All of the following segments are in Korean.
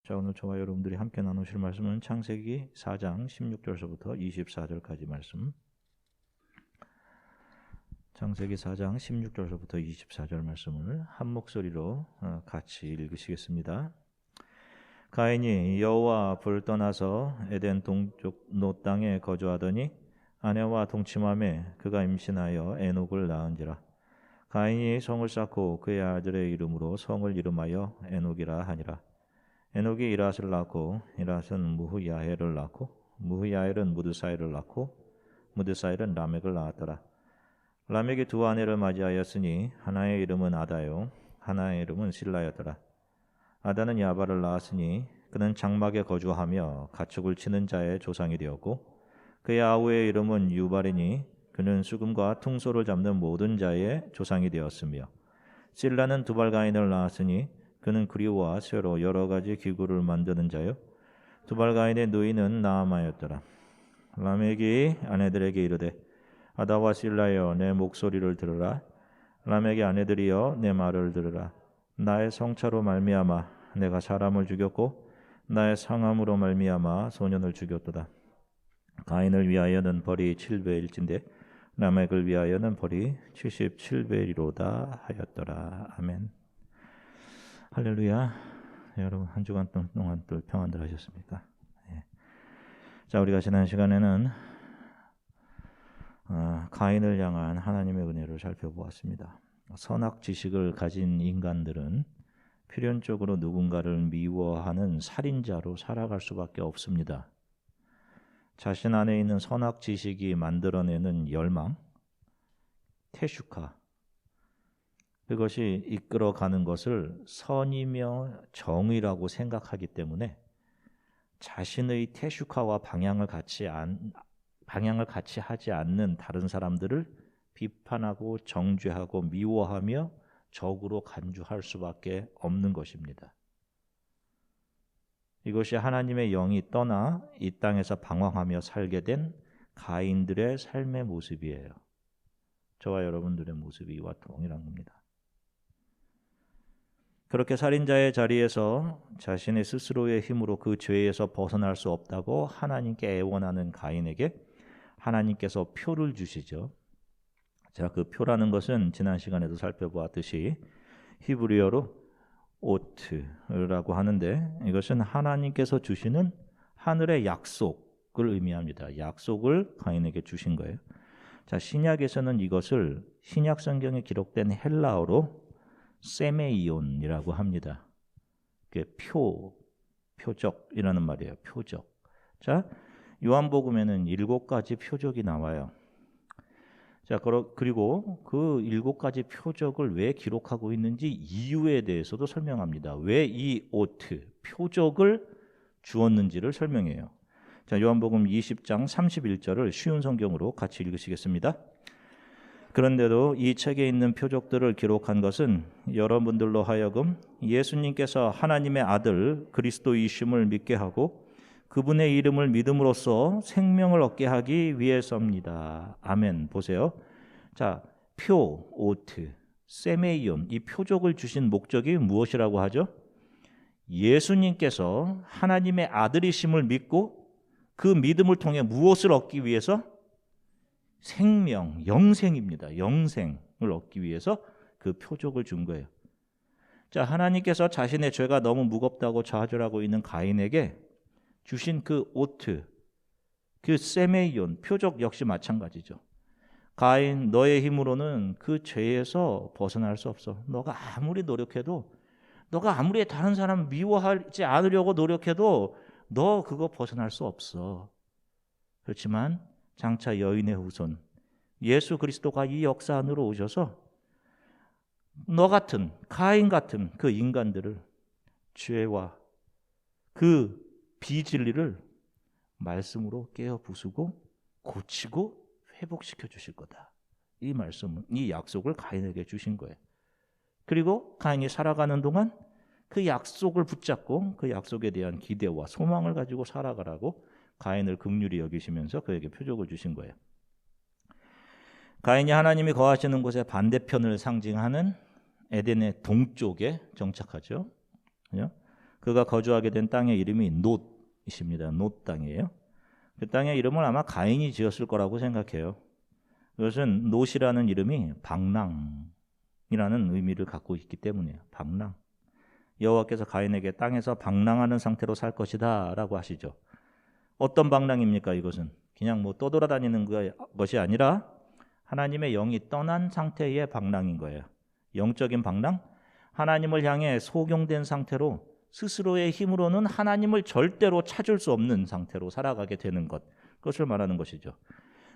자, 오늘 저와 여러분들이 함께 나누실 말씀은 창세기 4장 16절서부터 24절까지 말씀. 창세기 4장 16절서부터 24절 말씀을 한 목소리로 같이 읽으시겠습니다. 가인이 여호와 앞을 떠나서 에덴 동쪽 노 땅에 거주하더니 아내와 동침함에 그가 임신하여 에녹을 낳은지라. 가인이 성을 쌓고 그의 아들의 이름으로 성을 이름하여 에녹이라 하니라. 에녹이 이랏을 낳고 이랏은 무후야엘을 낳고 무후야엘은 무드사엘을 낳고 무드사엘은 라멕을 낳았더라. 라멕이 두 아내를 맞이하였으니 하나의 이름은 아다요 하나의 이름은 실라였더라. 아다는 야발을 낳았으니 그는 장막에 거주하며 가축을 치는 자의 조상이 되었고 그의 아우의 이름은 유발이니 그는 수금과 퉁소를 잡는 모든 자의 조상이 되었으며 실라는 두발가인을 낳았으니 그는 그리와 쇠로 여러 가지 기구를 만드는 자요 두발가인의 누이는 나아마였더라. 라멕이 아내들에게 이르되 아다와 실라여 내 목소리를 들으라. 라멕의 아내들이여 내 말을 들으라. 나의 성차로 말미암아 내가 사람을 죽였고 나의 상함으로 말미암아 소년을 죽였도다. 가인을 위하여는 벌이 7배일진데 라멕을 위하여는 벌이 77배이로다 하였더라. 아멘. 할렐루야. 여러분 한 주간 동안 또 평안들 하셨습니까? 예. 자, 우리가 지난 시간에는 가인을 향한 하나님의 은혜를 살펴보았습니다. 선악 지식을 가진 인간들은 필연적으로 누군가를 미워하는 살인자로 살아갈 수밖에 없습니다. 자신 안에 있는 선악 지식이 만들어내는 열망, 태슈카, 그것이 이끌어가는 것을 선이며 정의라고 생각하기 때문에 자신의 태슈카와 방향을 같이 하지 않는 다른 사람들을 비판하고 정죄하고 미워하며 적으로 간주할 수밖에 없는 것입니다. 이것이 하나님의 영이 떠나 이 땅에서 방황하며 살게 된 가인들의 삶의 모습이에요. 저와 여러분들의 모습이 이와 동일한 겁니다. 그렇게 살인자의 자리에서 자신의 스스로의 힘으로 그 죄에서 벗어날 수 없다고 하나님께 애원하는 가인에게 하나님께서 표를 주시죠. 자, 그 표라는 것은 지난 시간에도 살펴보았듯이 히브리어로 오트라고 하는데 이것은 하나님께서 주시는 하늘의 약속을 의미합니다. 약속을 가인에게 주신 거예요. 자, 신약에서는 이것을 신약 성경에 기록된 헬라어로 세메이온이라고 합니다. 그게 표적이라는 말이에요. 표적. 자, 요한복음에는 7가지 표적이 나와요. 자, 그리고 그 7가지 표적을 왜 기록하고 있는지 이유에 대해서도 설명합니다. 왜 이 오트, 표적을 주었는지를 설명해요. 자, 요한복음 20장 31절을 쉬운 성경으로 같이 읽으시겠습니다. 그런데도 이 책에 있는 표적들을 기록한 것은 여러분들로 하여금 예수님께서 하나님의 아들 그리스도이심을 믿게 하고 그분의 이름을 믿음으로써 생명을 얻게 하기 위해서입니다. 아멘. 보세요. 자, 오트, 세메이온, 이 표적을 주신 목적이 무엇이라고 하죠? 예수님께서 하나님의 아들이심을 믿고 그 믿음을 통해 무엇을 얻기 위해서? 생명, 영생입니다. 영생을 얻기 위해서 그 표적을 준 거예요. 자, 하나님께서 자신의 죄가 너무 무겁다고 좌절하고 있는 가인에게 주신 그 오트, 그 세메이온, 표적 역시 마찬가지죠. 가인, 너의 힘으로는 그 죄에서 벗어날 수 없어. 너가 아무리 노력해도, 너가 아무리 다른 사람 미워하지 않으려고 노력해도 너 그거 벗어날 수 없어. 그렇지만 장차 여인의 후손 예수 그리스도가 이 역사 안으로 오셔서 너 같은 가인 같은 그 인간들을 죄와 그 비진리를 말씀으로 깨어 부수고 고치고 회복시켜 주실 거다. 이 말씀은, 이 약속을 가인에게 주신 거예요. 그리고 가인이 살아가는 동안 그 약속을 붙잡고 그 약속에 대한 기대와 소망을 가지고 살아가라고 가인을 긍휼히 여기시면서 그에게 표적을 주신 거예요. 가인이 하나님이 거하시는 곳의 반대편을 상징하는 에덴의 동쪽에 정착하죠. 그가 거주하게 된 땅의 이름이 놋이십니다. 놋 땅이에요. 그 땅의 이름을 아마 가인이 지었을 거라고 생각해요. 그것은 놋이라는 이름이 방랑이라는 의미를 갖고 있기 때문이에요. 방랑. 여호와께서 가인에게 땅에서 방랑하는 상태로 살 것이다 라고 하시죠. 어떤 방랑입니까? 이것은 그냥 뭐 떠돌아다니는 것이 아니라 하나님의 영이 떠난 상태의 방랑인 거예요. 영적인 방랑, 하나님을 향해 소경된 상태로 스스로의 힘으로는 하나님을 절대로 찾을 수 없는 상태로 살아가게 되는 것, 그것을 말하는 것이죠.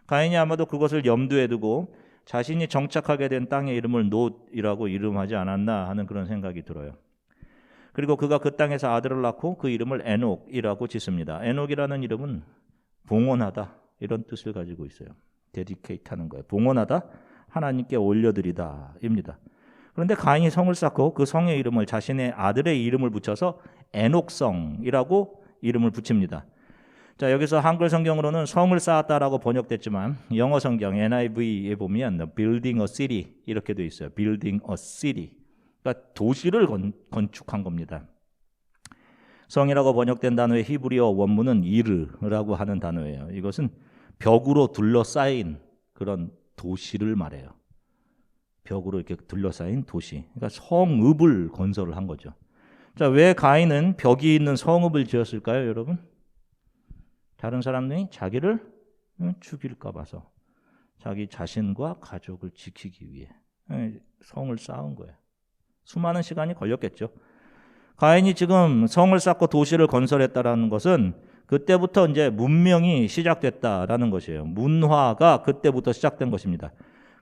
가인이 아마도 그것을 염두에 두고 자신이 정착하게 된 땅의 이름을 놋이라고 이름하지 않았나 하는 그런 생각이 들어요. 그리고 그가 그 땅에서 아들을 낳고 그 이름을 에녹이라고 짓습니다. 에녹이라는 이름은 봉헌하다 이런 뜻을 가지고 있어요. 데디케이트 하는 거예요. 봉헌하다, 하나님께 올려드리다 입니다. 그런데 가인이 성을 쌓고 그 성의 이름을 자신의 아들의 이름을 붙여서 에녹성이라고 이름을 붙입니다. 자, 여기서 한글 성경으로는 성을 쌓았다라고 번역됐지만 영어 성경 NIV에 보면 building a city 이렇게 돼 있어요. building a city. 그러니까 도시를 건축한 겁니다. 성이라고 번역된 단어의 히브리어 원문은 이르라고 하는 단어예요. 이것은 벽으로 둘러싸인 그런 도시를 말해요. 벽으로 이렇게 둘러싸인 도시. 그러니까 성읍을 건설을 한 거죠. 자, 왜 가인은 벽이 있는 성읍을 지었을까요, 여러분? 다른 사람들이 자기를 죽일까 봐서, 자기 자신과 가족을 지키기 위해 성을 쌓은 거예요. 수많은 시간이 걸렸겠죠. 가인이 지금 성을 쌓고 도시를 건설했다라는 것은 그때부터 이제 문명이 시작됐다라는 것이에요. 문화가 그때부터 시작된 것입니다.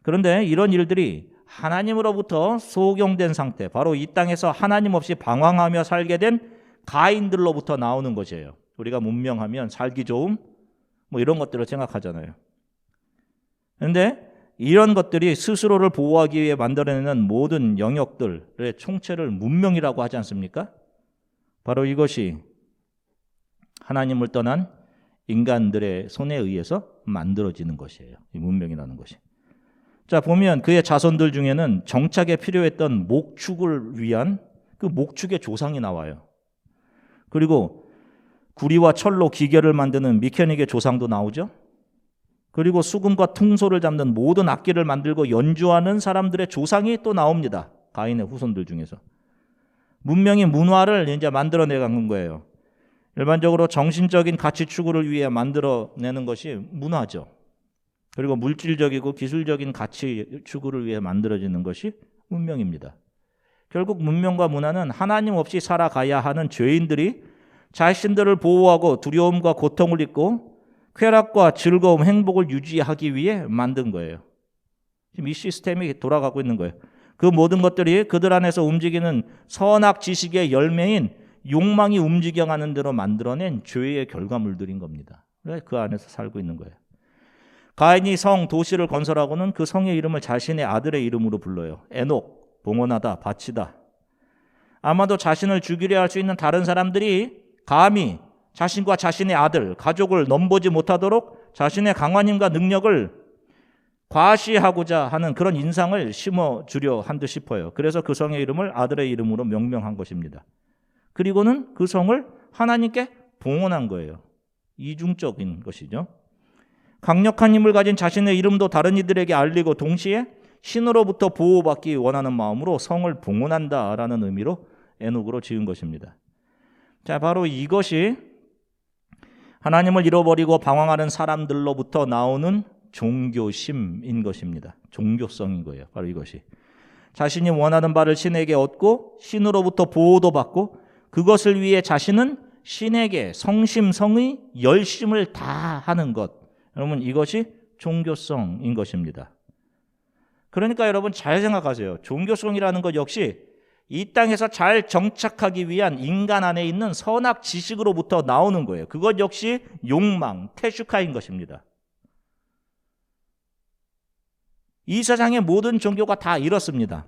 그런데 이런 일들이 하나님으로부터 소경된 상태, 바로 이 땅에서 하나님 없이 방황하며 살게 된 가인들로부터 나오는 것이에요. 우리가 문명하면 살기 좋음 뭐 이런 것들을 생각하잖아요. 그런데 이런 것들이 스스로를 보호하기 위해 만들어내는 모든 영역들의 총체를 문명이라고 하지 않습니까? 바로 이것이 하나님을 떠난 인간들의 손에 의해서 만들어지는 것이에요. 이 문명이라는 것이. 자, 보면 그의 자손들 중에는 정착에 필요했던 목축을 위한 그 목축의 조상이 나와요. 그리고 구리와 철로 기계를 만드는 미케닉의 조상도 나오죠. 그리고 수금과 퉁소를 잡는 모든 악기를 만들고 연주하는 사람들의 조상이 또 나옵니다. 가인의 후손들 중에서. 문명이 문화를 이제 만들어내는 거예요. 일반적으로 정신적인 가치 추구를 위해 만들어내는 것이 문화죠. 그리고 물질적이고 기술적인 가치 추구를 위해 만들어지는 것이 문명입니다. 결국 문명과 문화는 하나님 없이 살아가야 하는 죄인들이 자신들을 보호하고 두려움과 고통을 잊고 쾌락과 즐거움, 행복을 유지하기 위해 만든 거예요. 지금 이 시스템이 돌아가고 있는 거예요. 그 모든 것들이 그들 안에서 움직이는 선악 지식의 열매인 욕망이 움직여가는 대로 만들어낸 죄의 결과물들인 겁니다. 그 안에서 살고 있는 거예요. 가인이 성, 도시를 건설하고는 그 성의 이름을 자신의 아들의 이름으로 불러요. 에녹, 봉헌하다, 바치다. 아마도 자신을 죽이려 할 수 있는 다른 사람들이 감히 자신과 자신의 아들, 가족을 넘보지 못하도록 자신의 강한 힘과 능력을 과시하고자 하는 그런 인상을 심어주려 한 듯 싶어요. 그래서 그 성의 이름을 아들의 이름으로 명명한 것입니다. 그리고는 그 성을 하나님께 봉헌한 거예요. 이중적인 것이죠. 강력한 힘을 가진 자신의 이름도 다른 이들에게 알리고 동시에 신으로부터 보호받기 원하는 마음으로 성을 봉헌한다라는 의미로 에녹으로 지은 것입니다. 자, 바로 이것이 하나님을 잃어버리고 방황하는 사람들로부터 나오는 종교심인 것입니다. 종교성인 거예요. 바로 이것이. 자신이 원하는 바를 신에게 얻고 신으로부터 보호도 받고 그것을 위해 자신은 신에게 성심성의 열심을 다하는 것. 여러분, 이것이 종교성인 것입니다. 그러니까 여러분 잘 생각하세요. 종교성이라는 것 역시 이 땅에서 잘 정착하기 위한 인간 안에 있는 선악 지식으로부터 나오는 거예요. 그것 역시 욕망, 태슈카인 것입니다. 이 세상의 모든 종교가 다 이렇습니다.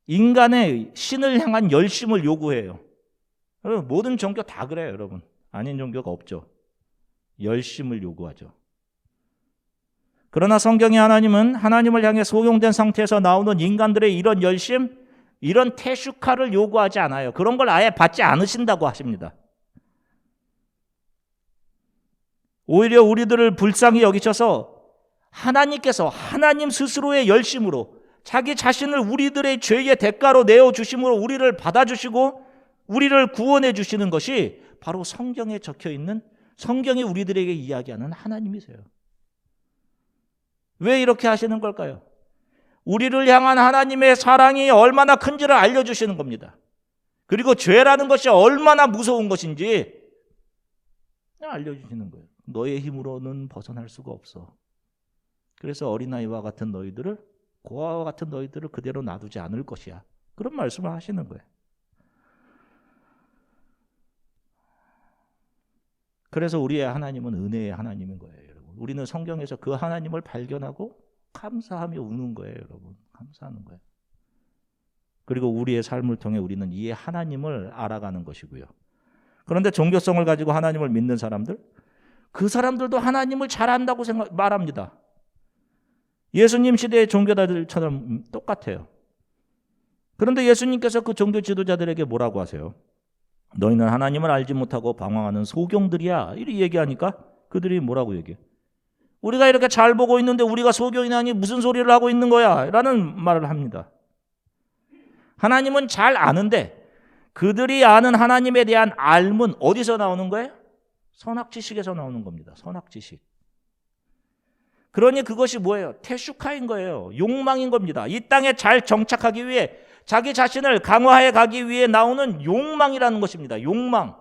인간의 신을 향한 열심을 요구해요. 여러분, 모든 종교 다 그래요, 여러분. 아닌 종교가 없죠. 열심을 요구하죠. 그러나 성경의 하나님은 하나님을 향해 소용된 상태에서 나오는 인간들의 이런 열심, 이런 테슈카를 요구하지 않아요. 그런 걸 아예 받지 않으신다고 하십니다. 오히려 우리들을 불쌍히 여기셔서 하나님께서 하나님 스스로의 열심으로 자기 자신을 우리들의 죄의 대가로 내어주심으로 우리를 받아주시고 우리를 구원해 주시는 것이 바로 성경에 적혀있는, 성경이 우리들에게 이야기하는 하나님이세요. 왜 이렇게 하시는 걸까요? 우리를 향한 하나님의 사랑이 얼마나 큰지를 알려주시는 겁니다. 그리고 죄라는 것이 얼마나 무서운 것인지 알려주시는 거예요. 너의 힘으로는 벗어날 수가 없어. 그래서 어린아이와 같은 너희들을, 고아와 같은 너희들을 그대로 놔두지 않을 것이야. 그런 말씀을 하시는 거예요. 그래서 우리의 하나님은 은혜의 하나님인 거예요, 여러분. 우리는 성경에서 그 하나님을 발견하고 감사하며 우는 거예요, 여러분. 감사하는 거예요. 그리고 우리의 삶을 통해 우리는 이 하나님을 알아가는 것이고요. 그런데 종교성을 가지고 하나님을 믿는 사람들, 그 사람들도 하나님을 잘 안다고 말합니다. 예수님 시대의 종교자들처럼 똑같아요. 그런데 예수님께서 그 종교 지도자들에게 뭐라고 하세요? 너희는 하나님을 알지 못하고 방황하는 소경들이야. 이렇게 얘기하니까 그들이 뭐라고 얘기해? 우리가 이렇게 잘 보고 있는데 우리가 소경이라니 무슨 소리를 하고 있는 거야? 라는 말을 합니다. 하나님은 잘 아는데 그들이 아는 하나님에 대한 알문 어디서 나오는 거예요? 선악지식에서 나오는 겁니다. 선악지식. 그러니 그것이 뭐예요? 테슈카인 거예요. 욕망인 겁니다. 이 땅에 잘 정착하기 위해 자기 자신을 강화해 가기 위해 나오는 욕망이라는 것입니다. 욕망.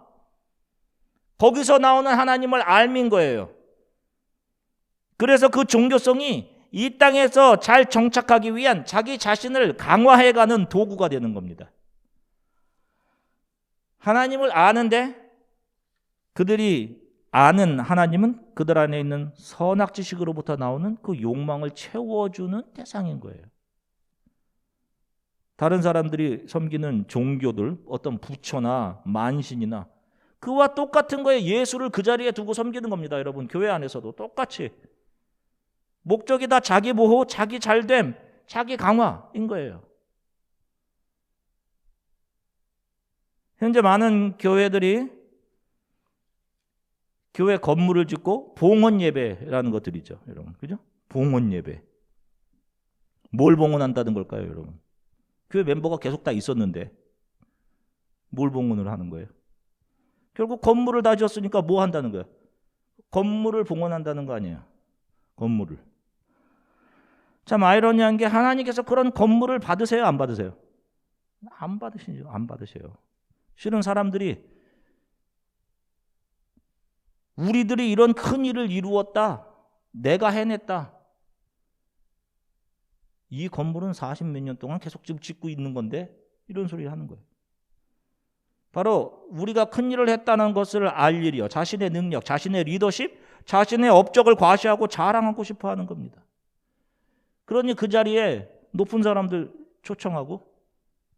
거기서 나오는 하나님을 알민 거예요. 그래서 그 종교성이 이 땅에서 잘 정착하기 위한 자기 자신을 강화해가는 도구가 되는 겁니다. 하나님을 아는데 그들이 아는 하나님은 그들 안에 있는 선악지식으로부터 나오는 그 욕망을 채워주는 대상인 거예요. 다른 사람들이 섬기는 종교들, 어떤 부처나 만신이나 그와 똑같은 거에 예수를 그 자리에 두고 섬기는 겁니다. 여러분, 교회 안에서도 똑같이. 목적이 다 자기 보호, 자기 잘됨, 자기 강화인 거예요. 현재 많은 교회들이 교회 건물을 짓고 봉헌 예배라는 것들이죠, 여러분. 그죠? 봉헌 예배. 뭘 봉헌한다는 걸까요, 여러분? 교회 멤버가 계속 다 있었는데 뭘 봉헌을 하는 거예요? 결국 건물을 다 지었으니까 뭐 한다는 거예요? 건물을 봉헌한다는 거 아니에요? 건물을. 참 아이러니한 게 하나님께서 그런 건물을 받으세요? 안 받으세요? 안 받으시죠. 안 받으세요. 실은 사람들이 우리들이 이런 큰 일을 이루었다. 내가 해냈다. 이 건물은 40몇 년 동안 계속 지금 짓고 있는 건데 이런 소리를 하는 거예요. 바로 우리가 큰 일을 했다는 것을 알 일이요. 자신의 능력, 자신의 리더십, 자신의 업적을 과시하고 자랑하고 싶어 하는 겁니다. 그러니 그 자리에 높은 사람들 초청하고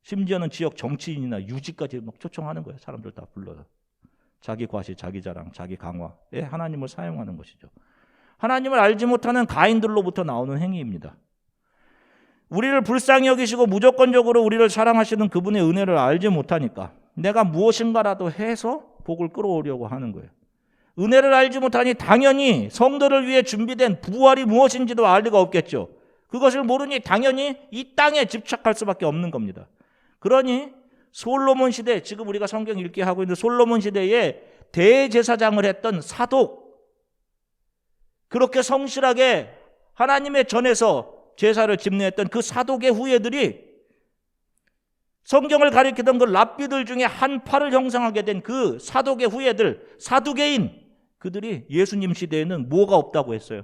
심지어는 지역 정치인이나 유지까지 막 초청하는 거예요. 사람들 다 불러요. 자기 과시, 자기 자랑, 자기 강화에 하나님을 사용하는 것이죠. 하나님을 알지 못하는 가인들로부터 나오는 행위입니다. 우리를 불쌍히 여기시고 무조건적으로 우리를 사랑하시는 그분의 은혜를 알지 못하니까 내가 무엇인가라도 해서 복을 끌어오려고 하는 거예요. 은혜를 알지 못하니 당연히 성도를 위해 준비된 부활이 무엇인지도 알 리가 없겠죠. 그것을 모르니 당연히 이 땅에 집착할 수밖에 없는 겁니다. 그러니 솔로몬 시대, 지금 우리가 성경 읽게 하고 있는 솔로몬 시대에 대제사장을 했던 사독, 그렇게 성실하게 하나님의 전에서 제사를 집례했던 그 사독의 후예들이 성경을 가리키던 그 랍비들 중에 한 파를 형성하게 된 그 사독의 후예들, 사두개인, 그들이 예수님 시대에는 뭐가 없다고 했어요?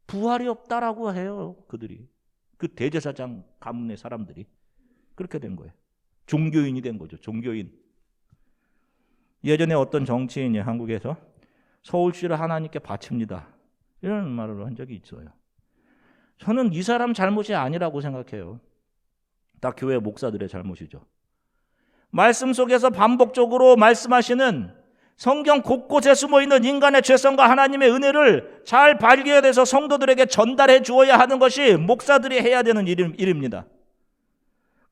부활이 없다라고 해요. 그들이. 그 대제사장 가문의 사람들이. 그렇게 된 거예요. 종교인이 된 거죠. 종교인. 예전에 어떤 정치인이 한국에서 서울시를 하나님께 바칩니다. 이런 말을 한 적이 있어요. 저는 이 사람 잘못이 아니라고 생각해요. 다 교회 목사들의 잘못이죠. 말씀 속에서 반복적으로 말씀하시는 성경 곳곳에 숨어있는 인간의 죄성과 하나님의 은혜를 잘 발견해서 성도들에게 전달해 주어야 하는 것이 목사들이 해야 되는 일입니다.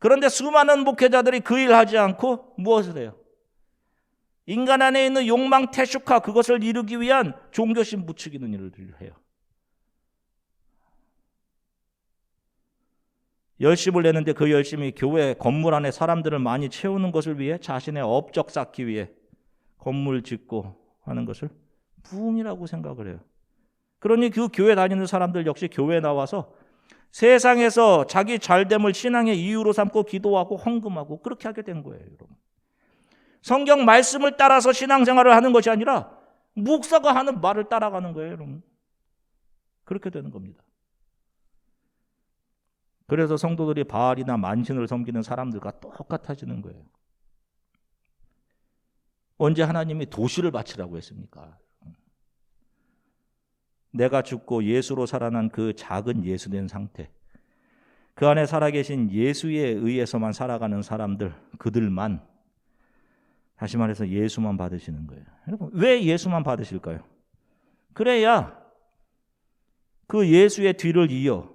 그런데 수많은 목회자들이 그 일 하지 않고 무엇을 해요? 인간 안에 있는 욕망 태식화, 그것을 이루기 위한 종교심 부추기는 일을 해요. 열심을 내는데 그 열심이 교회 건물 안에 사람들을 많이 채우는 것을 위해 자신의 업적 쌓기 위해 건물 짓고 하는 것을 부흥이라고 생각을 해요. 그러니 그 교회 다니는 사람들 역시 교회에 나와서 세상에서 자기 잘됨을 신앙의 이유로 삼고 기도하고 헌금하고 그렇게 하게 된 거예요, 여러분. 성경 말씀을 따라서 신앙생활을 하는 것이 아니라 목사가 하는 말을 따라가는 거예요, 여러분. 그렇게 되는 겁니다. 그래서 성도들이 바알이나 만신을 섬기는 사람들과 똑같아지는 거예요. 언제 하나님이 도시를 바치라고 했습니까? 내가 죽고 예수로 살아난 그 작은 예수된 상태, 그 안에 살아계신 예수에 의해서만 살아가는 사람들, 그들만, 다시 말해서 예수만 받으시는 거예요. 여러분, 왜 예수만 받으실까요? 그래야 그 예수의 뒤를 이어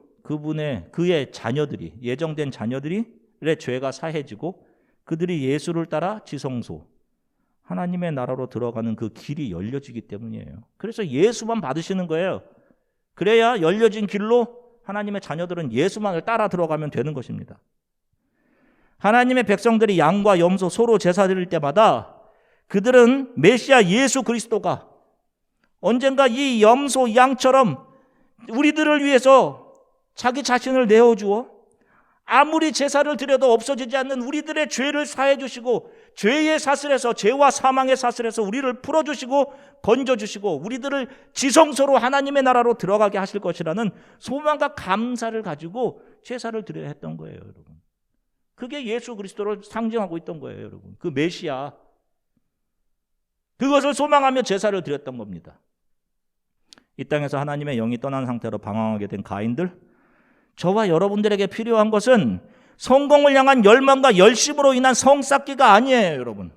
그의 자녀들이, 예정된 자녀들의 죄가 사해지고 그들이 예수를 따라 지성소, 하나님의 나라로 들어가는 그 길이 열려지기 때문이에요. 그래서 예수만 받으시는 거예요. 그래야 열려진 길로 하나님의 자녀들은 예수만을 따라 들어가면 되는 것입니다. 하나님의 백성들이 양과 염소 서로 제사 드릴 때마다 그들은 메시아 예수 그리스도가 언젠가 이 염소 양처럼 우리들을 위해서 자기 자신을 내어주어 아무리 제사를 드려도 없어지지 않는 우리들의 죄를 사해 주시고 죄의 사슬에서, 죄와 사망의 사슬에서 우리를 풀어주시고 건져주시고 우리들을 지성소로 하나님의 나라로 들어가게 하실 것이라는 소망과 감사를 가지고 제사를 드려야 했던 거예요, 여러분. 그게 예수 그리스도를 상징하고 있던 거예요, 여러분. 그 메시아, 그것을 소망하며 제사를 드렸던 겁니다. 이 땅에서 하나님의 영이 떠난 상태로 방황하게 된 가인들, 저와 여러분들에게 필요한 것은 성공을 향한 열망과 열심으로 인한 성 쌓기가 아니에요, 여러분.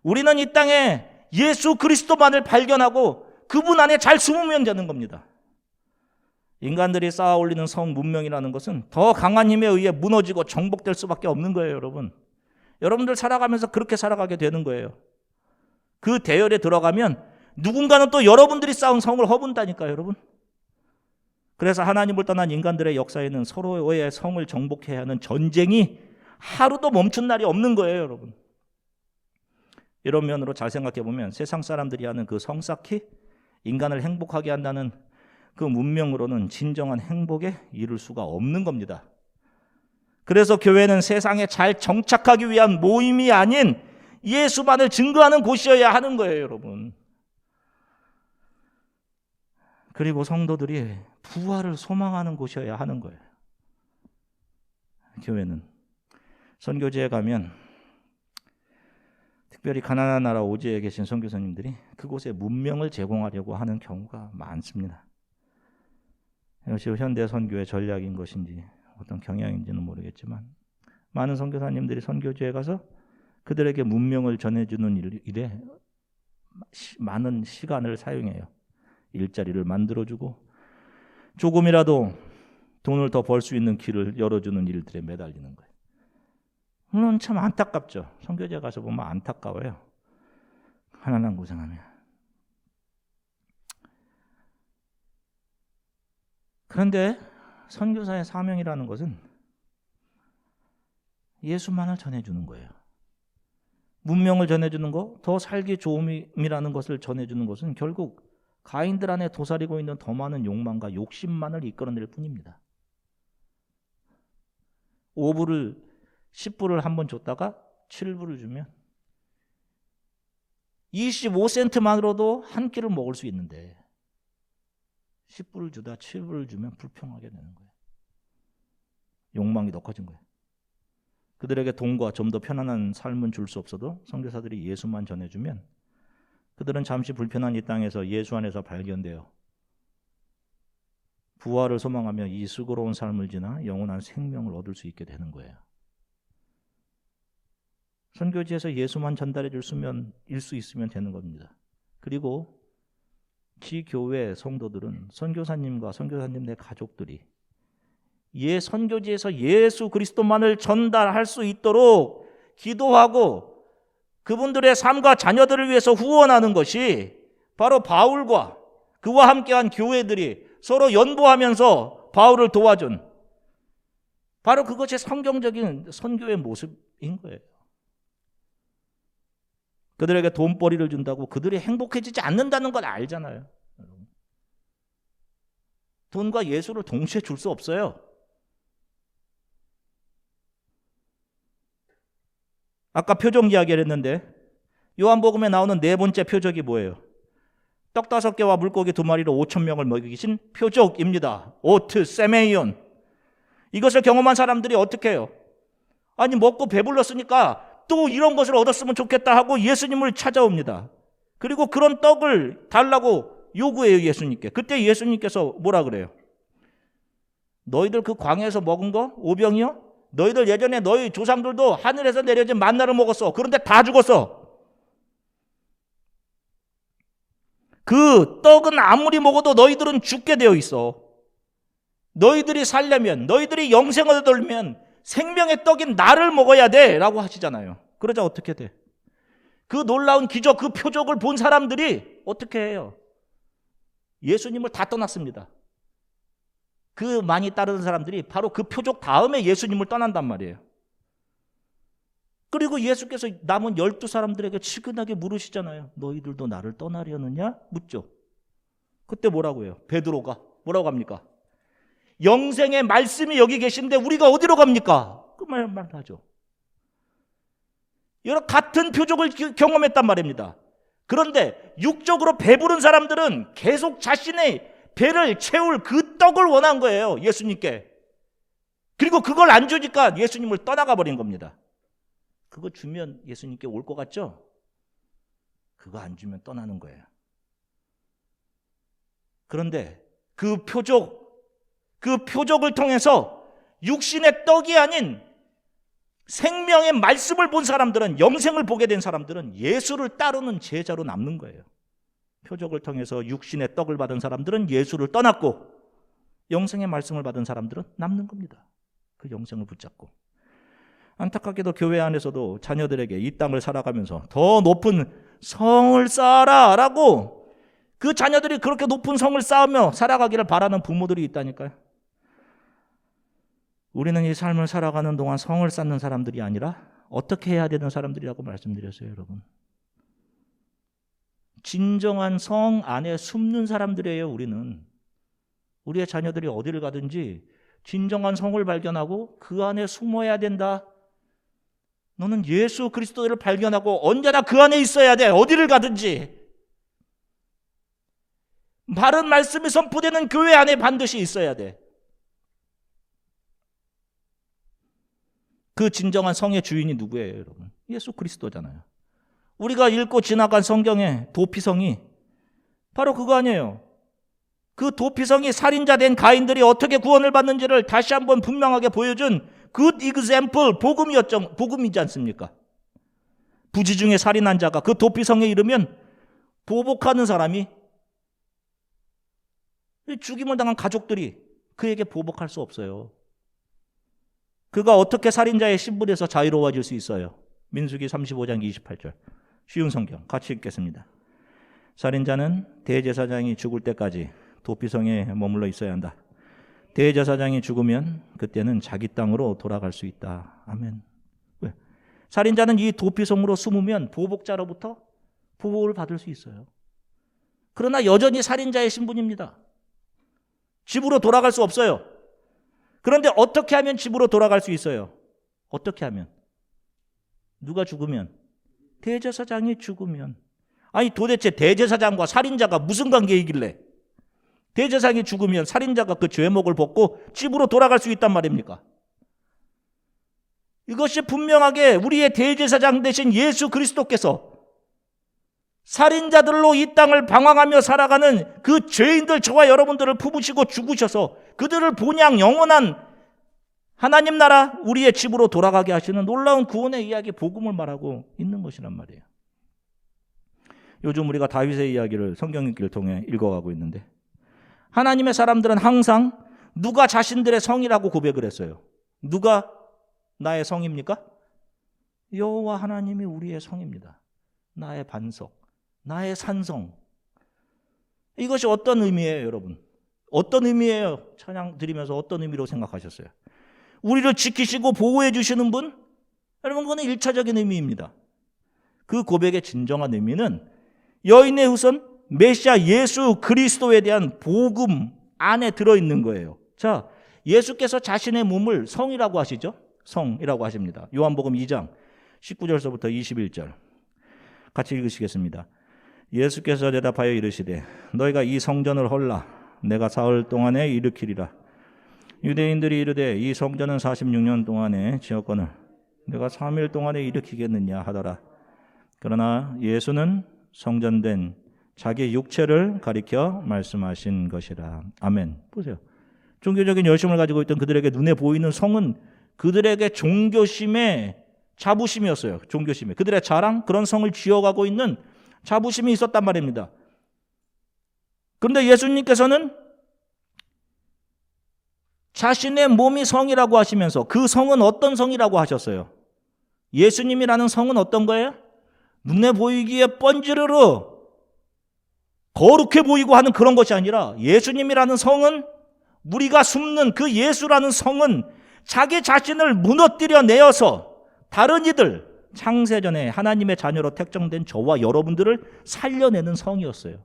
우리는 이 땅에 예수 그리스도만을 발견하고 그분 안에 잘 숨으면 되는 겁니다. 인간들이 쌓아 올리는 성 문명이라는 것은 더 강한 힘에 의해 무너지고 정복될 수밖에 없는 거예요, 여러분. 여러분들 살아가면서 그렇게 살아가게 되는 거예요. 그 대열에 들어가면 누군가는 또 여러분들이 쌓은 성을 허문다니까요, 여러분. 그래서 하나님을 떠난 인간들의 역사에는 서로의 성을 정복해야 하는 전쟁이 하루도 멈춘 날이 없는 거예요, 여러분. 이런 면으로 잘 생각해 보면 세상 사람들이 하는 그 성 쌓기, 인간을 행복하게 한다는 그 문명으로는 진정한 행복에 이를 수가 없는 겁니다. 그래서 교회는 세상에 잘 정착하기 위한 모임이 아닌 예수만을 증거하는 곳이어야 하는 거예요, 여러분. 그리고 성도들이 부활을 소망하는 곳이어야 하는 거예요. 교회는 선교지에 가면 특별히 가난한 나라 오지에 계신 선교사님들이 그곳에 문명을 제공하려고 하는 경우가 많습니다. 이것이 현대 선교의 전략인 것인지 어떤 경향인지는 모르겠지만 많은 선교사님들이 선교지에 가서 그들에게 문명을 전해주는 일에 많은 시간을 사용해요. 일자리를 만들어주고 조금이라도 돈을 더 벌 수 있는 길을 열어주는 일들에 매달리는 거예요. 물론 참 안타깝죠. 선교지에 가서 보면 안타까워요. 가난한 고생하면. 그런데 선교사의 사명이라는 것은 예수만을 전해주는 거예요. 문명을 전해주는 것, 더 살기 좋음이라는 것을 전해주는 것은 결국 가인들 안에 도사리고 있는 더 많은 욕망과 욕심만을 이끌어낼 뿐입니다. 5불을 10불을 한 번 줬다가 7불을 주면 25센트만으로도 한 끼를 먹을 수 있는데 10불을 주다 7불을 주면 불평하게 되는 거예요. 욕망이 더 커진 거예요. 그들에게 돈과 좀 더 편안한 삶은 줄 수 없어도 선교사들이 예수만 전해주면 그들은 잠시 불편한 이 땅에서 예수 안에서 발견되어 부활을 소망하며 이 수고로운 삶을 지나 영원한 생명을 얻을 수 있게 되는 거예요. 선교지에서 예수만 전달해 줄 수 있으면 되는 겁니다. 그리고 지교회 성도들은 선교사님과 선교사님의 가족들이 선교지에서 예수 그리스도만을 전달할 수 있도록 기도하고 그분들의 삶과 자녀들을 위해서 후원하는 것이 바로 바울과 그와 함께한 교회들이 서로 연보하면서 바울을 도와준 바로 그것이 성경적인 선교의 모습인 거예요. 그들에게 돈벌이를 준다고 그들이 행복해지지 않는다는 걸 알잖아요. 돈과 예수를 동시에 줄 수 없어요. 아까 표적 이야기를 했는데 요한복음에 나오는 네 번째 표적이 뭐예요? 떡 5개와 물고기 2마리로 5,000명을 먹이신 표적입니다. 오트 세메이온. 이것을 경험한 사람들이 어떻게 해요? 아니 먹고 배불렀으니까 또 이런 것을 얻었으면 좋겠다 하고 예수님을 찾아옵니다. 그리고 그런 떡을 달라고 요구해요, 예수님께. 그때 예수님께서 뭐라 그래요? 너희들 그 광야에서 먹은 거 5병이요? 너희들 예전에 너희 조상들도 하늘에서 내려진 만나를 먹었어. 그런데 다 죽었어. 그 떡은 아무리 먹어도 너희들은 죽게 되어 있어. 너희들이 살려면, 너희들이 영생을 얻으려면 생명의 떡인 나를 먹어야 돼 라고 하시잖아요. 그러자 어떻게 돼? 그 놀라운 기적, 그 표적을 본 사람들이 어떻게 해요? 예수님을 다 떠났습니다. 그 많이 따르는 사람들이 바로 그 표적 다음에 예수님을 떠난단 말이에요. 그리고 예수께서 남은 12사람들에게 치근하게 물으시잖아요. 너희들도 나를 떠나려느냐? 묻죠. 그때 뭐라고 해요? 베드로가 뭐라고 합니까? 영생의 말씀이 여기 계신데 우리가 어디로 갑니까? 그 말만 하죠. 여러 같은 표적을 경험했단 말입니다. 그런데 육적으로 배부른 사람들은 계속 자신의 배를 채울 그 떡을 원한 거예요. 예수님께. 그리고 그걸 안 주니까 예수님을 떠나가 버린 겁니다. 그거 주면 예수님께 올 것 같죠? 그거 안 주면 떠나는 거예요. 그런데 그 표적을 통해서 육신의 떡이 아닌 생명의 말씀을 본 사람들은, 영생을 보게 된 사람들은 예수를 따르는 제자로 남는 거예요. 표적을 통해서 육신의 떡을 받은 사람들은 예수를 떠났고 영생의 말씀을 받은 사람들은 남는 겁니다. 그 영생을 붙잡고. 안타깝게도 교회 안에서도 자녀들에게 이 땅을 살아가면서 더 높은 성을 쌓아라 라고 그 자녀들이 그렇게 높은 성을 쌓으며 살아가기를 바라는 부모들이 있다니까요. 우리는 이 삶을 살아가는 동안 성을 쌓는 사람들이 아니라 어떻게 해야 되는 사람들이라고 말씀드렸어요, 여러분. 진정한 성 안에 숨는 사람들이에요, 우리는. 우리의 자녀들이 어디를 가든지 진정한 성을 발견하고 그 안에 숨어야 된다. 너는 예수 그리스도를 발견하고 언제나 그 안에 있어야 돼. 어디를 가든지. 바른 말씀이 선포되는 교회 안에 반드시 있어야 돼. 그 진정한 성의 주인이 누구예요, 여러분? 예수 그리스도잖아요. 우리가 읽고 지나간 성경의 도피성이 바로 그거 아니에요. 그 도피성이 살인자 된 가인들이 어떻게 구원을 받는지를 다시 한번 분명하게 보여준 good example, 복음이지 않습니까? 부지 중에 살인한 자가 그 도피성에 이르면 보복하는 사람이, 죽임을 당한 가족들이 그에게 보복할 수 없어요. 그가 어떻게 살인자의 신분에서 자유로워질 수 있어요? 민수기 35장 28절. 쉬운 성경 같이 읽겠습니다. 살인자는 대제사장이 죽을 때까지 도피성에 머물러 있어야 한다. 대제사장이 죽으면 그때는 자기 땅으로 돌아갈 수 있다. 아멘. 왜? 살인자는 이 도피성으로 숨으면 보복자로부터 보호를 받을 수 있어요. 그러나 여전히 살인자의 신분입니다. 집으로 돌아갈 수 없어요. 그런데 어떻게 하면 집으로 돌아갈 수 있어요? 어떻게 하면? 누가 죽으면? 대제사장이 죽으면. 아니 도대체 대제사장과 살인자가 무슨 관계이길래 대제사장이 죽으면 살인자가 그 죄목을 벗고 집으로 돌아갈 수 있단 말입니까? 이것이 분명하게 우리의 대제사장 되신 예수 그리스도께서 살인자들로 이 땅을 방황하며 살아가는 그 죄인들, 저와 여러분들을 품으시고 죽으셔서 그들을 본향 영원한 하나님 나라 우리의 집으로 돌아가게 하시는 놀라운 구원의 이야기, 복음을 말하고 있는 것이란 말이에요. 요즘 우리가 다윗의 이야기를 성경 읽기를 통해 읽어가고 있는데 하나님의 사람들은 항상 누가 자신들의 성이라고 고백을 했어요? 누가 나의 성입니까? 여호와 하나님이 우리의 성입니다. 나의 반석, 나의 산성. 이것이 어떤 의미예요, 여러분? 어떤 의미예요? 찬양 드리면서 어떤 의미로 생각하셨어요? 우리를 지키시고 보호해 주시는 분? 여러분, 그건 1차적인 의미입니다. 그 고백의 진정한 의미는 여인의 후손 메시아 예수 그리스도에 대한 복음 안에 들어있는 거예요. 자, 예수께서 자신의 몸을 성이라고 하시죠? 성이라고 하십니다. 요한복음 2장 19절서부터 21절 같이 읽으시겠습니다. 예수께서 대답하여 이르시되 너희가 이 성전을 헐라 내가 사흘 동안에 일으키리라. 유대인들이 이르되 이 성전은 46년 동안에 지었거늘 내가 3일 동안에 일으키겠느냐 하더라. 그러나 예수는 성전된 자기 육체를 가리켜 말씀하신 것이라. 아멘. 보세요. 종교적인 열심을 가지고 있던 그들에게 눈에 보이는 성은 그들에게 종교심의 자부심이었어요. 종교심에. 그들의 자랑, 그런 성을 지어가고 있는 자부심이 있었단 말입니다. 그런데 예수님께서는 자신의 몸이 성이라고 하시면서 그 성은 어떤 성이라고 하셨어요? 예수님이라는 성은 어떤 거예요? 눈에 보이기에 번지르르 거룩해 보이고 하는 그런 것이 아니라 예수님이라는 성은 우리가 숨는 그 예수라는 성은 자기 자신을 무너뜨려 내어서 다른 이들 창세전에 하나님의 자녀로 택정된 저와 여러분들을 살려내는 성이었어요.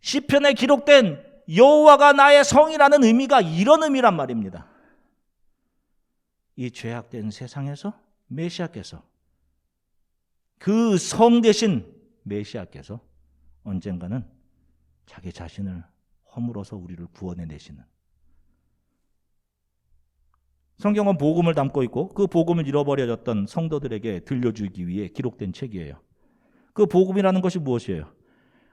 시편에 기록된 여호와가 나의 성이라는 의미가 이런 의미란 말입니다. 이 죄악된 세상에서 메시아께서 그 성 대신 메시아께서 언젠가는 자기 자신을 허물어서 우리를 구원해내시는, 성경은 복음을 담고 있고 그 복음을 잃어버려졌던 성도들에게 들려주기 위해 기록된 책이에요. 그 복음이라는 것이 무엇이에요?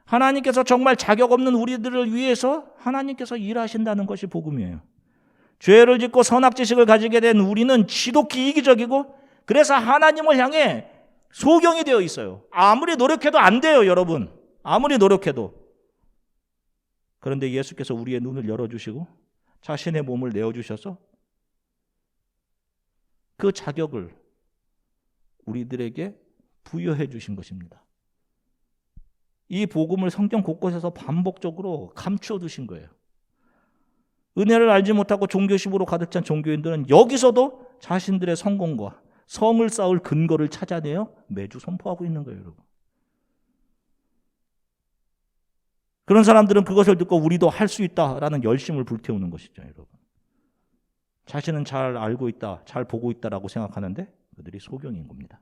하나님께서 정말 자격 없는 우리들을 위해서 하나님께서 일하신다는 것이 복음이에요. 죄를 짓고 선악지식을 가지게 된 우리는 지독히 이기적이고 그래서 하나님을 향해 소경이 되어 있어요. 아무리 노력해도 안 돼요, 여러분. 아무리 노력해도. 그런데 예수께서 우리의 눈을 열어주시고 자신의 몸을 내어주셔서 그 자격을 우리들에게 부여해 주신 것입니다. 이 복음을 성경 곳곳에서 반복적으로 감추어 두신 거예요. 은혜를 알지 못하고 종교심으로 가득 찬 종교인들은 여기서도 자신들의 성공과 성을 쌓을 근거를 찾아내어 매주 선포하고 있는 거예요, 여러분. 그런 사람들은 그것을 듣고 우리도 할 수 있다라는 열심을 불태우는 것이죠, 여러분. 자신은 잘 알고 있다, 잘 보고 있다라고 생각하는데 그들이 소경인 겁니다.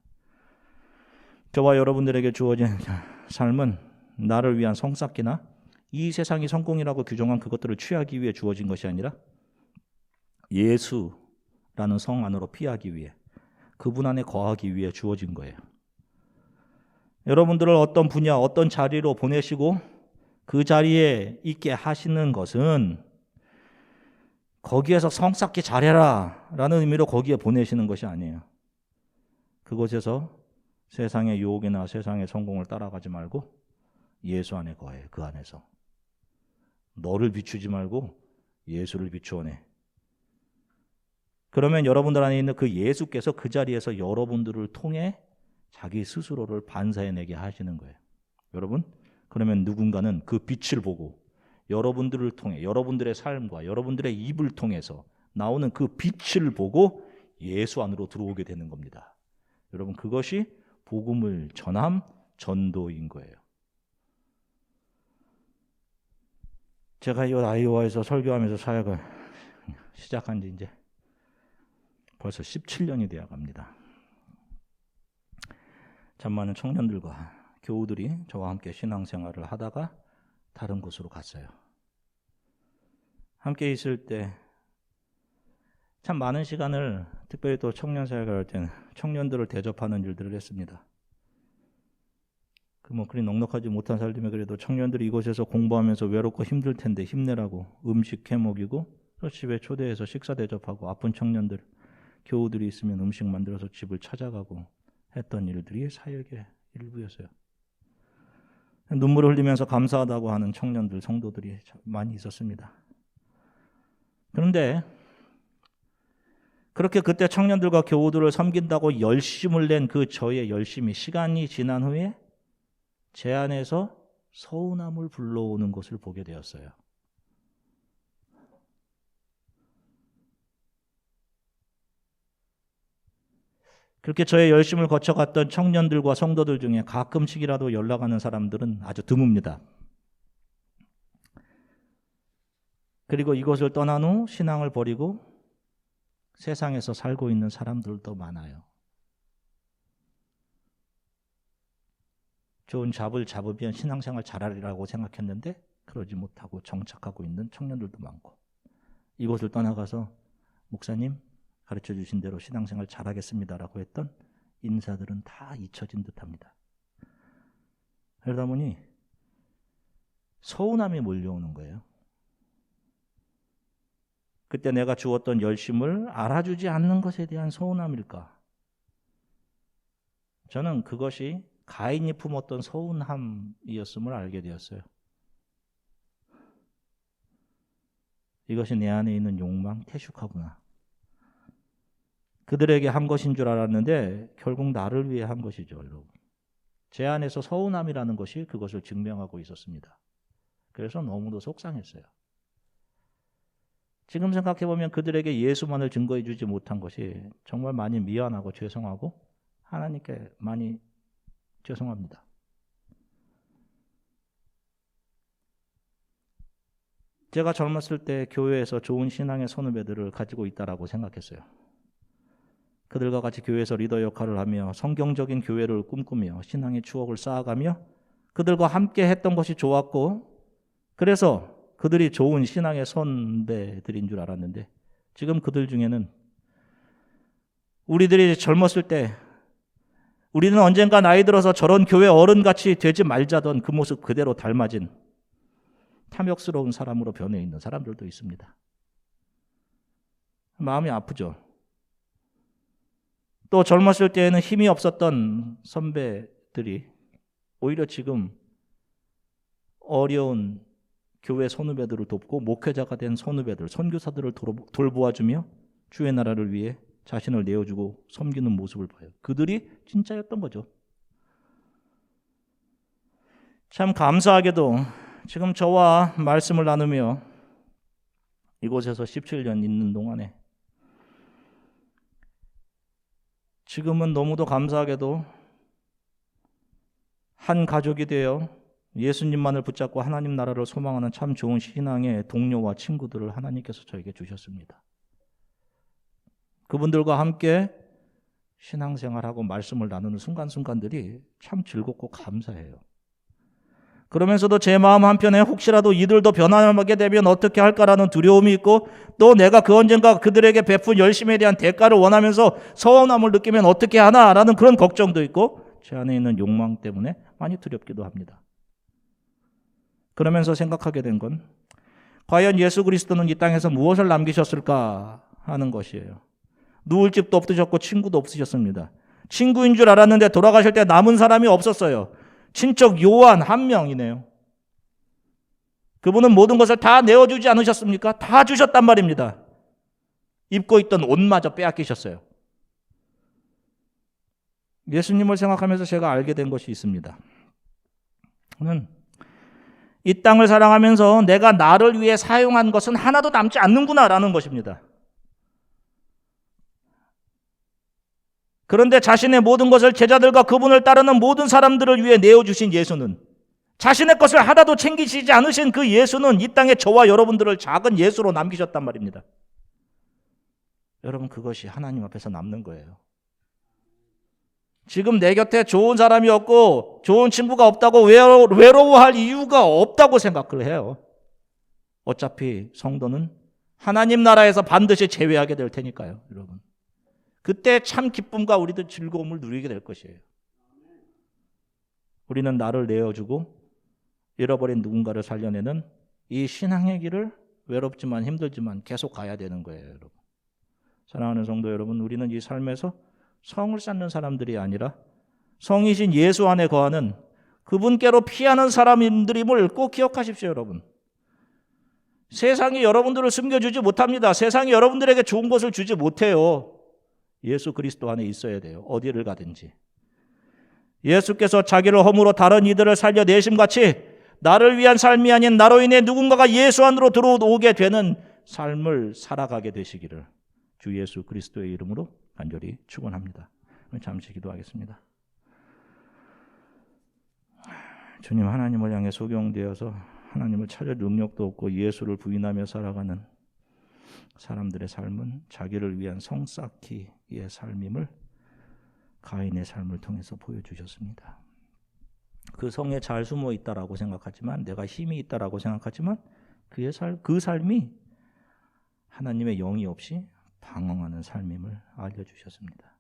저와 여러분들에게 주어진 삶은 나를 위한 성쌓기나 이 세상이 성공이라고 규정한 그것들을 취하기 위해 주어진 것이 아니라 예수라는 성 안으로 피하기 위해, 그분 안에 거하기 위해 주어진 거예요. 여러분들을 어떤 분야, 어떤 자리로 보내시고 그 자리에 있게 하시는 것은 거기에서 성 쌓기 잘해라 라는 의미로 거기에 보내시는 것이 아니에요. 그곳에서 세상의 유혹이나 세상의 성공을 따라가지 말고 예수 안에 거해. 그 안에서 너를 비추지 말고 예수를 비추어내. 그러면 여러분들 안에 있는 그 예수께서 그 자리에서 여러분들을 통해 자기 스스로를 반사해내게 하시는 거예요. 여러분, 그러면 누군가는 그 빛을 보고 여러분들을 통해, 여러분들의 삶과 여러분들의 입을 통해서 나오는 그 빛을 보고 예수 안으로 들어오게 되는 겁니다. 여러분, 그것이 복음을 전함, 전도인 거예요. 제가 이 아이오와에서 설교하면서 사역을 시작한 지 이제 벌써 17년이 되어 갑니다. 참 많은 청년들과 교우들이 저와 함께 신앙생활을 하다가 다른 곳으로 갔어요. 함께 있을 때 참 많은 시간을, 특별히 또 청년 사역을 할 때는 청년들을 대접하는 일들을 했습니다. 그리 넉넉하지 못한 살림에 그래도 청년들이 이곳에서 공부하면서 외롭고 힘들 텐데 힘내라고 음식 해 먹이고 또 집에 초대해서 식사 대접하고, 아픈 청년들, 교우들이 있으면 음식 만들어서 집을 찾아가고 했던 일들이 사역의 일부였어요. 눈물을 흘리면서 감사하다고 하는 청년들, 성도들이 많이 있었습니다. 그런데 그렇게 그때 청년들과 교우들을 섬긴다고 열심을 낸 그 저의 열심이 시간이 지난 후에 제 안에서 서운함을 불러오는 것을 보게 되었어요. 그렇게 저의 열심을 거쳐갔던 청년들과 성도들 중에 가끔씩이라도 연락하는 사람들은 아주 드뭅니다. 그리고 이곳을 떠난 후 신앙을 버리고 세상에서 살고 있는 사람들도 많아요. 좋은 잡을 잡으면 신앙생활 잘하리라고 생각했는데 그러지 못하고 정착하고 있는 청년들도 많고, 이곳을 떠나가서 목사님 가르쳐 주신 대로 신앙생활 잘하겠습니다라고 했던 인사들은 다 잊혀진 듯합니다. 그러다 보니 서운함이 몰려오는 거예요. 그때 내가 주었던 열심을 알아주지 않는 것에 대한 서운함일까? 저는 그것이 가인이 품었던 서운함이었음을 알게 되었어요. 이것이 내 안에 있는 욕망, 태식하구나. 그들에게 한 것인 줄 알았는데 결국 나를 위해 한 것이죠, 여러분. 제 안에서 서운함이라는 것이 그것을 증명하고 있었습니다. 그래서 너무도 속상했어요. 지금 생각해보면 그들에게 예수만을 증거해 주지 못한 것이 정말 많이 미안하고 죄송하고 하나님께 많이 죄송합니다. 제가 젊었을 때 교회에서 좋은 신앙의 선후배들을 가지고 있다라고 생각했어요. 그들과 같이 교회에서 리더 역할을 하며 성경적인 교회를 꿈꾸며 신앙의 추억을 쌓아가며 그들과 함께 했던 것이 좋았고, 그래서 그들이 좋은 신앙의 선배들인 줄 알았는데 지금 그들 중에는 우리들이 젊었을 때 우리는 언젠가 나이 들어서 저런 교회 어른같이 되지 말자던 그 모습 그대로 닮아진 탐욕스러운 사람으로 변해 있는 사람들도 있습니다. 마음이 아프죠. 또 젊었을 때에는 힘이 없었던 선배들이 오히려 지금 어려운 교회 선후배들을 돕고 목회자가 된 선후배들, 선교사들을 돌보아주며 주의 나라를 위해 자신을 내어주고 섬기는 모습을 봐요. 그들이 진짜였던 거죠. 참 감사하게도 지금 저와 말씀을 나누며 이곳에서 17년 있는 동안에 지금은 너무도 감사하게도 한 가족이 되어 예수님만을 붙잡고 하나님 나라를 소망하는 참 좋은 신앙의 동료와 친구들을 하나님께서 저에게 주셨습니다. 그분들과 함께 신앙생활하고 말씀을 나누는 순간순간들이 참 즐겁고 감사해요. 그러면서도 제 마음 한편에 혹시라도 이들도 변화하게 되면 어떻게 할까라는 두려움이 있고, 또 내가 그 언젠가 그들에게 베푼 열심에 대한 대가를 원하면서 서운함을 느끼면 어떻게 하나라는 그런 걱정도 있고, 제 안에 있는 욕망 때문에 많이 두렵기도 합니다. 그러면서 생각하게 된 건 과연 예수 그리스도는 이 땅에서 무엇을 남기셨을까 하는 것이에요. 누울 집도 없으셨고 친구도 없으셨습니다. 친구인 줄 알았는데 돌아가실 때 남은 사람이 없었어요. 친척 요한 한 명이네요. 그분은 모든 것을 다 내어주지 않으셨습니까? 다 주셨단 말입니다. 입고 있던 옷마저 빼앗기셨어요. 예수님을 생각하면서 제가 알게 된 것이 있습니다. 저는 이 땅을 사랑하면서 내가 나를 위해 사용한 것은 하나도 남지 않는구나라는 것입니다. 그런데 자신의 모든 것을 제자들과 그분을 따르는 모든 사람들을 위해 내어주신 예수는, 자신의 것을 하나도 챙기시지 않으신 그 예수는 이 땅에 저와 여러분들을 작은 예수로 남기셨단 말입니다. 여러분, 그것이 하나님 앞에서 남는 거예요. 지금 내 곁에 좋은 사람이 없고 좋은 친구가 없다고 외로워할 이유가 없다고 생각을 해요. 어차피 성도는 하나님 나라에서 반드시 제외하게 될 테니까요, 여러분. 그때 참 기쁨과 우리들 즐거움을 누리게 될 것이에요. 우리는 나를 내어주고 잃어버린 누군가를 살려내는 이 신앙의 길을 외롭지만 힘들지만 계속 가야 되는 거예요, 여러분. 사랑하는 성도 여러분, 우리는 이 삶에서 성을 쌓는 사람들이 아니라 성이신 예수 안에 거하는 그분께로 피하는 사람들임을 꼭 기억하십시오, 여러분. 세상이 여러분들을 숨겨주지 못합니다. 세상이 여러분들에게 좋은 것을 주지 못해요. 예수 그리스도 안에 있어야 돼요. 어디를 가든지. 예수께서 자기를 허물어 다른 이들을 살려내심같이 나를 위한 삶이 아닌 나로 인해 누군가가 예수 안으로 들어오게 되는 삶을 살아가게 되시기를 주 예수 그리스도의 이름으로 간절히 축원합니다. 잠시 기도하겠습니다. 주님, 하나님을 향해 소경되어서 하나님을 찾을 능력도 없고 예수를 부인하며 살아가는 사람들의 삶은 자기를 위한 성쌓기의 삶임을 가인의 삶을 통해서 보여주셨습니다. 그 성에 잘 숨어 있다라고 생각하지만, 내가 힘이 있다라고 생각하지만 그 삶이 하나님의 영이 없이 방황하는 삶임을 알려주셨습니다.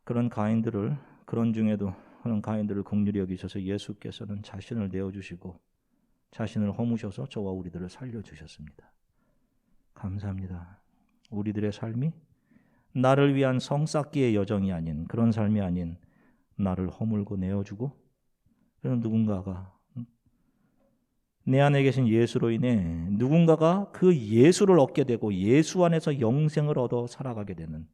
그런 가인들을 긍휼히 여기셔서 예수께서는 자신을 내어주시고 자신을 허무셔서 저와 우리들을 살려주셨습니다. 감사합니다. 우리들의 삶이 나를 위한 성쌓기의 여정이 아닌, 그런 삶이 아닌 나를 허물고 내어주고, 그런 누군가가 내 안에 계신 예수로 인해 누군가가 그 예수를 얻게 되고 예수 안에서 영생을 얻어 살아가게 되는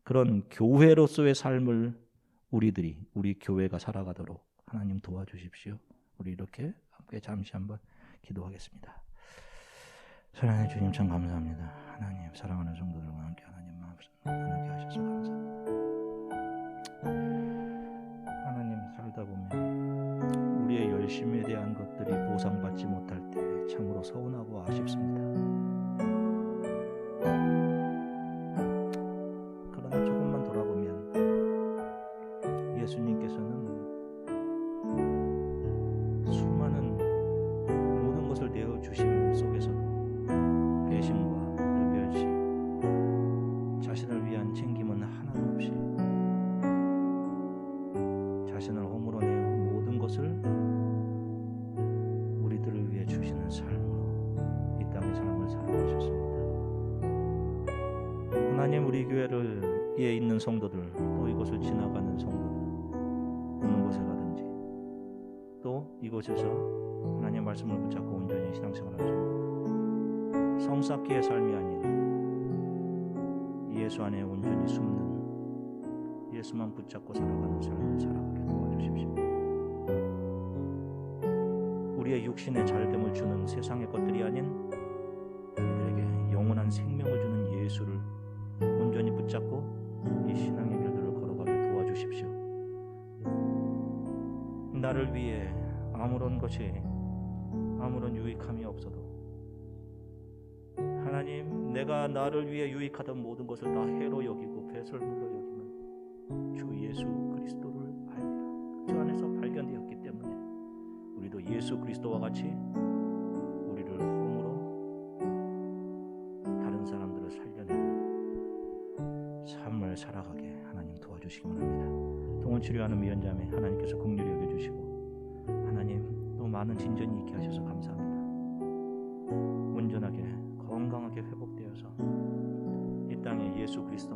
그런 교회로서의 삶을 우리 교회가 살아가도록 하나님 도와주십시오. 우리 이렇게 함께 잠시 한번 기도하겠습니다. 사랑하는 주님, 참 감사합니다. 하나님, 사랑하는 성도들과 함께 하나님 마음 나누게 하셔서 감사합니다. 하나님, 살다 보면 우리의 열심에 대한 것들이 보상받지 못할 때 참으로 서운하고 아쉽습니다. 그러나 조금만 돌아보면 예수님께서는 수많은 모든 것을 내어주심 속에서도 배신과 멸시, 자신을 위한 챙김은 하나도 없이 자신을 허물어내어 모든 것을 우리들을 위해 주시는 삶으로 이 땅의 삶을 살아가셨습니다. 하나님, 우리 교회에 있는 성도들, 또 이곳을 지나가는 성도들, 어느 곳에 가든지 또 이곳에서 하나님의 말씀을 붙잡고 온전히 신앙생활을 하십니다. 성쌓기의 삶이 아닌 예수 안에 온전히 숨는, 예수만 붙잡고 살아가는 삶을 살아가게 도와주십시오. 우리의 육신의 잘됨을 주는 세상의 것들이 아닌 우리들에게 영원한 생명을 주는 예수를 온전히 붙잡고 이 신앙의 길들을 걸어가게 도와주십시오. 나를 위해 아무런 유익함이 없어도 하나님, 내가 나를 위해 유익하던 모든 것을 다 해로 여기고 배설물로 여기는 주 예수 그리스도를 알리라. 그 안에서 발견되었기 때문에 우리도 예수 그리스도와 같이 우리를 허물어 다른 사람들을 살려내는 삶을 살아가게 하나님 도와주시기 원합니다. 동원 치료하는 위원장에 하나님께서 긍휼히 여겨주시고 하나님 또 많은 진전이 있게 하셔서 감사합니다. 온전하게 건강하게 회복되어서 이 땅에 예수 그리스도